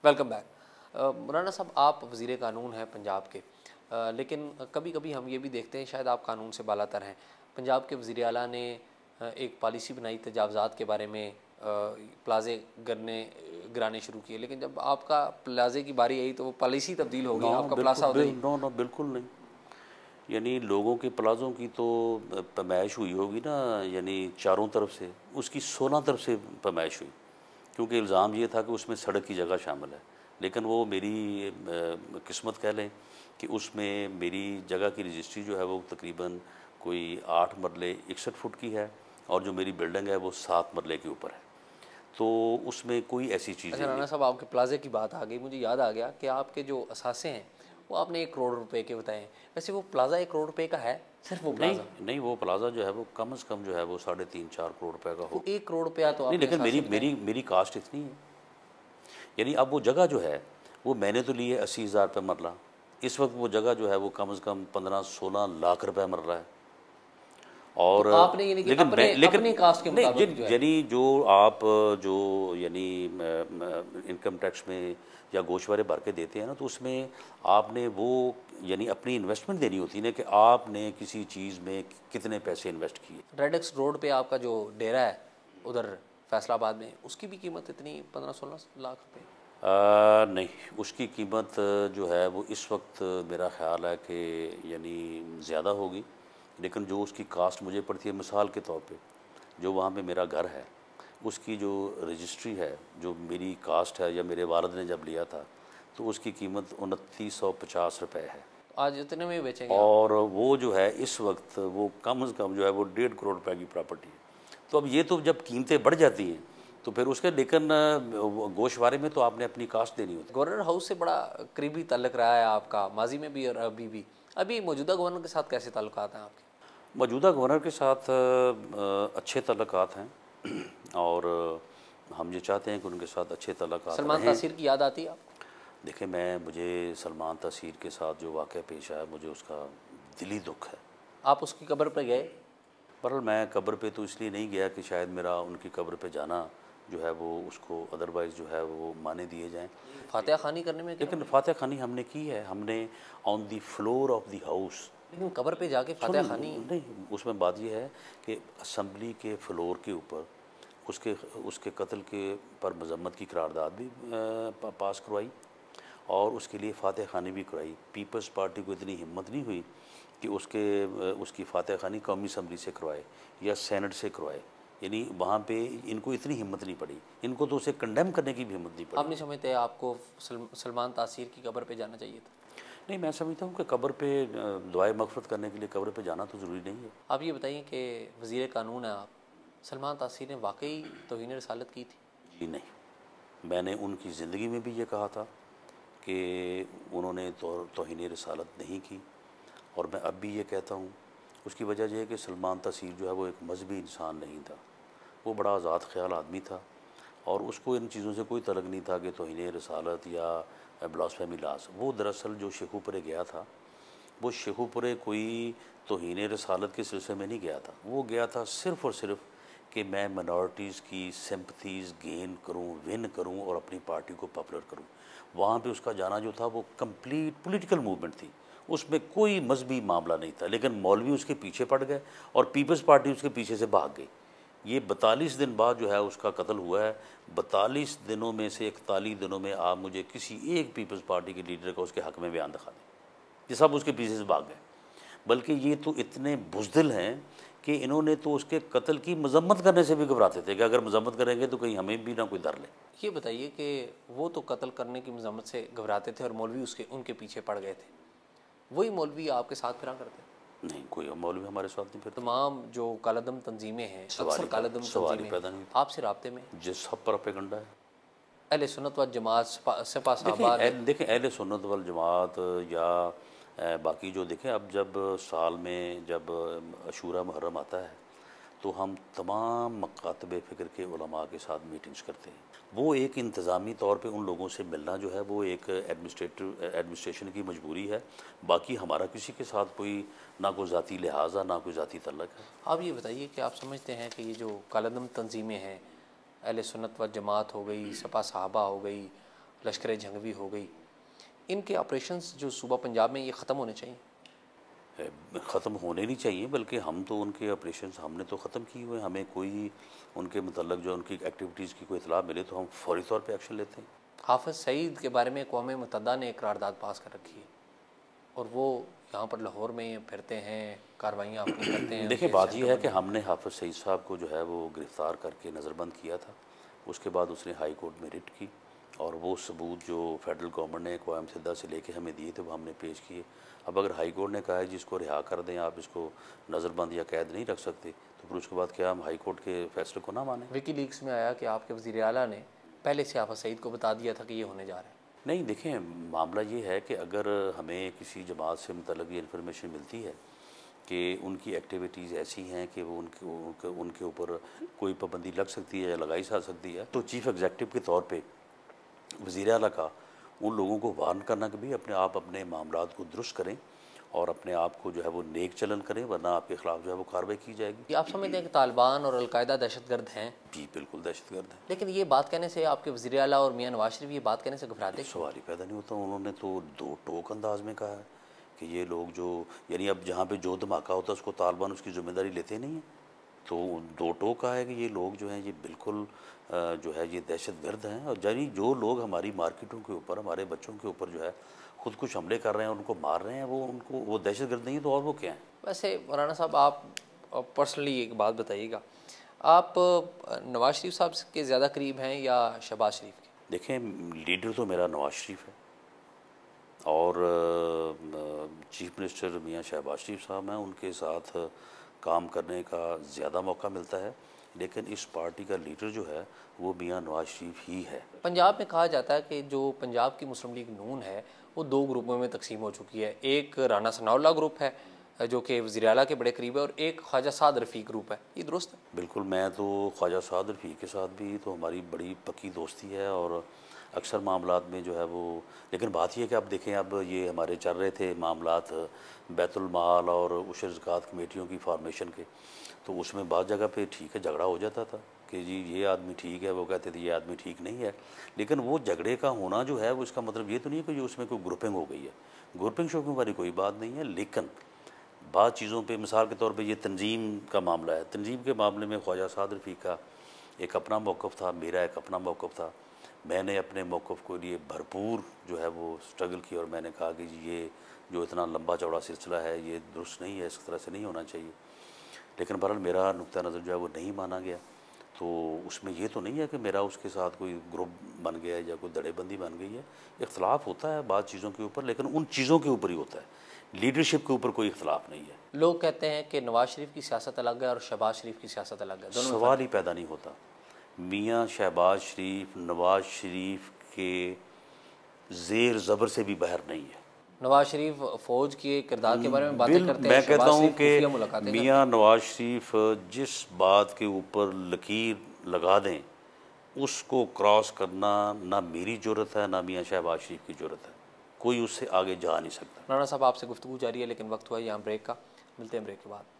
Welcome back. मौलाना साहब, आप वज़ीर कानून हैं पंजाब के, लेकिन कभी कभी हम ये भी देखते हैं शायद आप कानून से बालातर हैं। पंजाब के वज़ीर आला ने एक पॉलिसी बनाई तजावज़ात के बारे में, प्लाजे गिराने शुरू किए, लेकिन जब आपका प्लाजे की बारी आई तो वो पॉलिसी तब्दील हो गई, आपका प्लाजा उधर ही। नो बिल्कुल नहीं। यानी लोगों के प्लाजों की तो पैमाइश हुई होगी ना, यानी चारों तरफ से, उसकी 16 तरफ से पैमाइश हुई, क्योंकि इल्ज़ाम ये था कि उसमें सड़क की जगह शामिल है। लेकिन वो मेरी किस्मत कह लें कि उसमें मेरी जगह की रजिस्ट्री जो है वो तकरीबन कोई 8 मरले 61 फुट की है, और जो मेरी बिल्डिंग है वो 7 मरले के ऊपर है, तो उसमें कोई ऐसी चीज़ अच्छा नहीं राना है। साहब, आपके प्लाजे की बात आ गई, मुझे याद आ गया कि आपके जो असासे हैं वो आपने 1 करोड़ रुपए के बताए हैं। वैसे वो प्लाजा 1 करोड़ रुपए का है? सिर्फ वो नहीं प्लाजा? नहीं, वो प्लाजा जो है वो कम से कम जो है वो 3.5-4 करोड़ रुपए का वो होगा। 1 करोड़ रुपया तो नहीं, आपने लेकिन असासे मेरी बताए। मेरी मेरी कास्ट इतनी है। यानी अब वो जगह जो है वो मैंने तो ली है 80,000 रुपये मरला। इस वक्त वो जगह जो है वो कम से कम 15-16 लाख रुपए मर रहा है। तो और आपने यानी कि लेकिन अपने मैं लेकिन अपनी कास्ट के नहीं, मुताबिक जो है। यानी जो आप जो यानी इनकम टैक्स में या गोशवारे भर के देते हैं ना, तो उसमें आपने वो यानी अपनी इन्वेस्टमेंट देनी होती है ना, कि आपने किसी चीज़ में कितने पैसे इन्वेस्ट किए। रेडेक्स रोड पे आपका जो डेरा है उधर फैसलाबाद में, उसकी भी कीमत इतनी 15-16 लाख रुपए? नहीं, उसकी कीमत जो है वो इस वक्त मेरा ख़्याल है कि यानी ज़्यादा होगी, लेकिन जो उसकी कास्ट मुझे पड़ती है, मिसाल के तौर पे जो वहाँ पे मेरा घर है, उसकी जो रजिस्ट्री है, जो मेरी कास्ट है या मेरे वालिद ने जब लिया था, तो उसकी कीमत 2950 रुपये है। आज इतने में ही बेचेंगे आप? और वो जो है इस वक्त वो कम से कम जो है वो 1.5 करोड़ रुपए की प्रॉपर्टी है। तो अब ये तो जब कीमतें बढ़ जाती हैं तो फिर उसके, लेकिन गोशवारे में तो आपने अपनी कास्ट देनी होती गवर्नर हाउस से बड़ा करीबी ताल्लुक रहा है आपका, माजी में भी और अभी भी। अभी मौजूदा गवर्नर के साथ कैसे ताल्लुकात हैं आपके? है। मौजूदा गवर्नर के साथ अच्छे तल्लुकात हैं, और हम ये चाहते हैं कि उनके साथ अच्छे तल्लुकात सलमान रहें। तासीर की याद आती है आपको? देखिए, मुझे सलमान तासीर के साथ जो वाक़या पेश आया, मुझे उसका दिली दुख है। आप उसकी कब्र पर गए? बहरहाल मैं कब्र पे तो इसलिए नहीं गया कि शायद मेरा उनकी कब्र पे जाना जो है वो उसको अदरवाइज़ जो है वो माने दिए जाएं। फातिहा खानी करने में क्या? लेकिन फातिहा खानी हमने की है, हमने on the floor of the house. लेकिन कब्र पे जाके फातिहा खानी? नहीं, उसमें बात यह है कि असम्बली के फ्लोर के ऊपर उसके उसके कत्ल के पर मजम्मत की करारदाद भी पास करवाई, और उसके लिए फातिहा खानी भी कराई। पीपल्स पार्टी को इतनी हिम्मत नहीं हुई कि उसकी फातिहा खानी कौमी असम्बली से करवाए या सेनेट से करवाए, यानी वहाँ पे इनको इतनी हिम्मत नहीं पड़ी, इनको तो उसे कंडेम करने की भी हिम्मत नहीं पड़ी। आप नहीं समझते आपको सलमान तासीर की कब्र पे जाना चाहिए था? नहीं, मैं समझता हूँ कि कब्र पे दुआए मगफरत करने के लिए कब्र पे जाना तो ज़रूरी नहीं है। आप ये बताइए कि वज़ीर कानून है आप, सलमान तासीर ने वाकई तौहीन रसालत की थी? जी नहीं, मैंने उनकी ज़िंदगी में भी ये कहा था कि उन्होंने तौहीन रसालत नहीं की, और मैं अब भी ये कहता हूँ। उसकी वजह यह है कि सलमान तासीर जो है वो एक मजहबी इंसान नहीं था, वो बड़ा आज़ाद ख्याल आदमी था, और उसको इन चीज़ों से कोई तलक नहीं था कि तौहीन रसालत या ब्लास्फेमी लॉज। वो दरअसल जो शेखुपुरे गया था, वो शेखुपुरे कोई तौहीन रसालत के सिलसिले में नहीं गया था, वो गया था सिर्फ़ और सिर्फ कि मैं मिनॉरिटीज़ की सिंपथीज़ गेन करूं, विन करूं, और अपनी पार्टी को पॉपुलर करूं। वहाँ पे उसका जाना जो था वो कंप्लीट पॉलिटिकल मूवमेंट थी, उसमें कोई मजहबी मामला नहीं था। लेकिन मौलवी उसके पीछे पड़ गए और पीपल्स पार्टी उसके पीछे से भाग गई। ये 42 दिन बाद जो है उसका कत्ल हुआ है। 42 दिनों में से 41 दिनों में आप मुझे किसी एक पीपल्स पार्टी के लीडर का उसके हक़ में बयान दिखा दें, ये सब उसके पीछे से भाग गए। बल्कि ये तो इतने बुज़दिल हैं कि इन्होंने तो उसके कत्ल की मजम्मत करने से भी घबराते थे कि अगर मजम्मत करेंगे तो कहीं हमें भी ना कोई डर ले। ये बताइए कि वो तो कत्ल करने की मजम्मत से घबराते थे और मौलवी उनके पीछे पड़ गए थे, वही मौलवी आपके साथ फिरा करते? नहीं, कोई मौलवी हमारे साथ नहीं फिरता। तमाम जो कालादम तंजीमें हैं, अक्सर कालादम तंजीमें पैदा नहीं आपसे राब्ते में? जिस सब पर प्रोपेगेंडा है। अहले सुन्नत व जमात सपा साहबा देखें अहले सुन्नत वल जमात या बाकी जो देखें, अब जब साल में जब अशूरा मुहर्रम आता है तो हम तमाम मकातब फ़िक्र के उलमा के साथ मीटिंग्स करते हैं। वो एक इंतज़ामी तौर पे उन लोगों से मिलना जो है वो एक एडमिनिस्ट्रेशन की मजबूरी है। बाकी हमारा किसी के साथ कोई ना कोई ज़ाती लिहाजा ना कोई ज़ाती तल्लक है। आप ये बताइए कि आप समझते हैं कि ये जो कालादम तंजीमें हैं, अहले सुन्नत व जमात हो गई, सपा साहबा हो गई, लश्कर जंगवी हो गई, इनके ऑपरेशंस जो सूबा पंजाब में ये ख़त्म होने चाहिए? ख़त्म होने नहीं चाहिए, बल्कि हम तो उनके ऑपरेशंस हमने तो ख़त्म किए हुए हैं। हमें कोई उनके मतलब जो उनकी एक्टिविटीज़ की कोई इतला मिले तो हम फौरी तौर पे एक्शन लेते हैं। हाफ़िज़ सईद के बारे में अक़वाम मुत्तहिदा ने एक करारदाद पास कर रखी है और वो यहाँ पर लाहौर में फिरते हैं, कार्रवाइयाँ अपनी करते हैं। देखिए, बात ये है कि हमने हाफ़िज़ सईद साहब को जो है वो गिरफ़्तार करके नज़रबंद किया था। उसके बाद उसने हाई कोर्ट में रिट की और वो सबूत जो फेडरल गवर्नमेंट ने अक़वाम मुत्तहिदा से लेके हमें दिए थे वो हमने पेश किए। अब अगर हाई कोर्ट ने कहा है जिसको रिहा कर दें, आप इसको नज़रबंद या कैद नहीं रख सकते, तो फिर उसके बाद क्या हम हाई कोर्ट के फैसले को ना मानें? विकीलीक्स में आया कि आपके वज़ीर आला ने पहले से हाफ़िज़ सईद को बता दिया था कि ये होने जा रहा है। नहीं, देखें, मामला ये है कि अगर हमें किसी जमात से मुतल्लिक़ ये इन्फॉर्मेशन मिलती है कि उनकी एक्टिविटीज़ ऐसी हैं कि वो उनके ऊपर कोई पाबंदी लग सकती है या लगाई जा सकती है, तो चीफ़ एग्जीक्यूटिव के तौर पे वज़ीर आला का उन लोगों को वार्न करना कि भाई अपने आप अपने मामलात को दुरुस्त करें और अपने आप को जो है वो नेक चलन करें, वरना आपके ख़िलाफ़ जो है वो कार्रवाई की जाएगी। ये आप समझते हैं कि तालिबान और अलकायदा दहशतगर्द हैं? जी बिल्कुल दहशतगर्द है। लेकिन ये बात कहने से आपके वज़ीर आला और मियाँ नवाज शरीफ ये बात कहने से घबराते क्यों? सवाल ही पैदा नहीं होता। उन्होंने तो दो टोक अंदाज में कहा है कि ये लोग जो यानी अब जहाँ पे जो धमाका होता है उसको तालिबान उसकी ज़िम्मेदारी लेते नहीं हैं। तो दो टोक कहा है कि ये लोग जो हैं ये बिल्कुल जो है ये दहशतगर्द हैं, और यानी जो लोग हमारी मार्केटों के ऊपर, हमारे बच्चों के ऊपर जो है खुद कुछ हमले कर रहे हैं, उनको मार रहे हैं, वो दहशतगर्द नहीं है तो और वो क्या हैं? वैसे मौलाना साहब, आप पर्सनली एक बात बताइएगा, आप नवाज शरीफ साहब के ज़्यादा करीब हैं या शहबाज शरीफ के? देखें, लीडर तो मेरा नवाज शरीफ है और चीफ मिनिस्टर मियाँ शहबाज शरीफ साहब हैं, उनके साथ काम करने का ज़्यादा मौका मिलता है, लेकिन इस पार्टी का लीडर जो है वो मियाँ नवाज शरीफ ही है। पंजाब में कहा जाता है कि जो पंजाब की मुस्लिम लीग नून है वो दो ग्रुपों में तकसीम हो चुकी है। एक राना सनाउल्लाह ग्रुप है जो कि वज़ीर आला के बड़े करीब है, और एक ख्वाजा साद रफ़ीक ग्रुप है। ये दुरुस्त है? बिल्कुल, मैं तो ख्वाजा साद रफ़ीक के साथ भी तो हमारी बड़ी पक्की दोस्ती है और अक्सर मामलात में जो है वो, लेकिन बात ये है कि अब देखें, अब ये हमारे चल रहे थे मामलात बैतुल माल और उशर ज़कात कमेटियों की फॉर्मेशन के, तो उसमें बाद जगह पे ठीक है झगड़ा हो जाता था कि जी ये आदमी ठीक है, वो कहते थे ये आदमी ठीक नहीं है। लेकिन वो झगड़े का होना जो है वो इसका मतलब ये तो नहीं है कि उसमें कोई ग्रुपिंग हो गई है। ग्रुपिंग शोपिंग वाली कोई बात नहीं है, लेकिन बाद चीज़ों पे मिसाल के तौर पे ये तंजीम का मामला है। तंजीम के मामले में ख्वाजा साद रफ़ीक का एक अपना मौक़िफ़ था, मेरा एक अपना मौक़िफ़ था। मैंने अपने मौक़िफ़ को लिए भरपूर जो है वो स्ट्रगल किया और मैंने कहा कि जी ये जो इतना लंबा चौड़ा सिलसिला है ये दुरुस्त नहीं है, इस तरह से नहीं होना चाहिए। लेकिन बहरहाल मेरा नुक्ता नज़र जो है वो नहीं माना गया। तो उसमें ये तो नहीं है कि मेरा उसके साथ कोई ग्रुप बन गया है या कोई धड़ेबंदी बन गई है। इख्तलाफ होता है बाद चीज़ों के ऊपर, लेकिन उन चीज़ों के ऊपर ही होता है, लीडरशिप के ऊपर कोई इख्तलाफ नहीं है। लोग कहते हैं कि नवाज शरीफ की सियासत अलग है और शहबाज शरीफ की सियासत अलग है, दोनों में सवाल ही पैदा नहीं होता। मियाँ शहबाज शरीफ नवाज शरीफ के ज़ेर ज़बर से भी बाहर नहीं है। नवाज शरीफ फ़ौज के किरदार के बारे में बातें करते हैं। मैं कहता हूँ कि मियाँ नवाज शरीफ जिस बात के ऊपर लकीर लगा दें उसको क्रॉस करना ना मेरी ज़रूरत है ना मियाँ शहबाज शरीफ की ज़रूरत है, कोई उससे आगे जा नहीं सकता। राणा साहब, आपसे गुफ्तगू जारी है लेकिन वक्त हुआ यहाँ ब्रेक का, मिलते हैं ब्रेक के बाद।